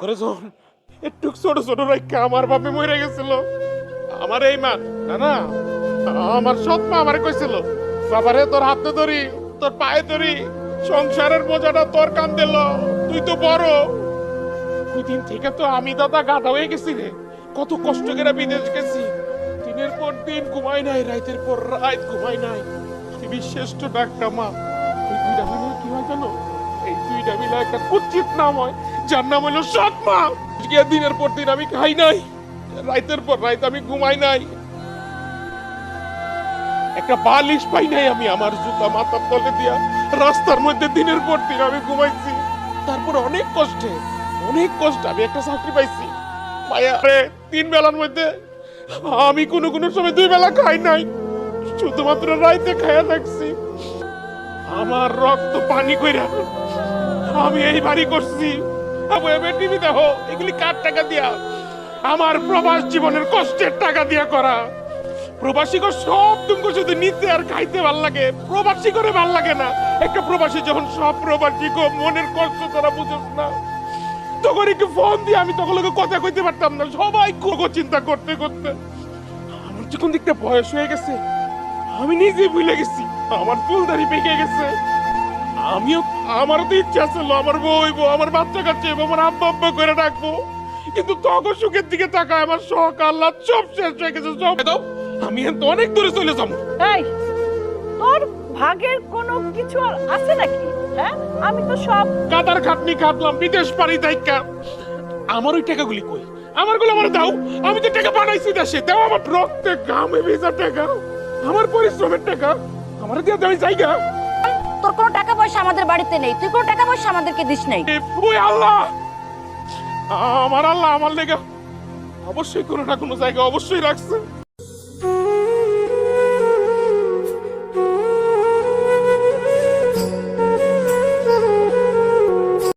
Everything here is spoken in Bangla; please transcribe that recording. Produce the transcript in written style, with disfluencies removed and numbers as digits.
করে যখন একটু ছোট ছোট রাইখা আমার বাপে মরে গেছিল, আমার এই মা না না আমার সৎ মা আমারে কইছিল, বাবারে তোর হাতে ধরি, তোর পায়ে ধরি, সংসারের বোঝাটা তোর কাঁধে ল, তুই তো বড়। ওই দিন থেকে তো আমি দাদা গাধা হয়ে গেছি রে। কত কষ্ট করে বিদেশ গেছি, দিনের পর দিন ঘুমাই নাই, রাতের পর রাত ঘুমাই নাই। পৃথিবীর শ্রেষ্ঠ ডাক্তার মা, ওই দুইটা মিলে কি হয় জানো? এই দুইটা মিলে একটা কুৎসিত নাম হয়, যার নাম হলো সৎ মা। গিয়ে দিনের পর দিন আমি খাই নাই, রাতের পর রাত আমি ঘুমাই নাই, একটা বালিশ পাই নাই আমি আমার জুতা মাথার তলে দিয়া, রাস্তার মধ্যে দিনের পর দিন আমি ঘুমাইছি। তারপর অনেক কষ্ট আমি একটা চাকরি পাইছি। পাইয়ারে 3 বেলার মধ্যে আমি কোনো কোনো সময় 2 বেলা খাই নাই, শুধুমাত্র রাইতে খাইয়া থাকছি। আমার রক্ত পানি কইরা আমি এই বাড়ি করছি। টিভি দেখো, এগুলি কার টাকা দিয়া? আমার প্রবাস জীবনের কষ্টের টাকা দিয়া করা। প্রবাসী করে সব তুমি শুধু নিতে আর খাইতে ভাল লাগে, প্রবাসী করে ভাল লাগে না। একটা প্রবাসী যখন সব প্রবাসী মনের কষ্ট তারা বুঝোস না, তখন একটু ফোন দিয়ে আমি তখন কথা কইতে পারতাম না। সবাই চিন্তা করতে করতে আমার যখন দেখতে বয়স হয়ে গেছে, আমি নিজে ভুলে গেছি, আমার চুলদারি পেকে গেছে। আমারও তো ইচ্ছা ছিল আমার বউ হইব, আমার বাচ্চা কাচ্চা হইব, আমার আব্বা আব্বা করে ডাকবো, কিন্তু তখন সুখের দিকে তাকায় আমার শখ আল্লাহ সব শেষ হয়ে গেছে। সব দাও, আমি তো অনেক দূরে চলে যাবো। এই তোর ভাগের কোনো কিছু আর আছে নাকি? হ্যাঁ, আমি তো সব কাতার খাটনি খাটলাম, বিদেশ পাড়ি দাইকা। আমার ওই টাকাগুলি কই? আমারগুলো আমার দাও, আমি তো টাকা বানাইছি দেশে, দাও আমার রক্তে ঘামে ভেজা টাকা, আমার পরিশ্রমের টাকা আমার দিয়ে দাও জায়গা। তোর কোনো টাকা পয়সা আমাদের বাড়িতে নেই, তুই কোনো টাকা পয়সা আমাদেরকে দিস নাই। ওই আল্লাহ, আমার আল্লাহ আমার লেগে অবশ্যই কোনো না কোনো জায়গা অবশ্যই রাখছে।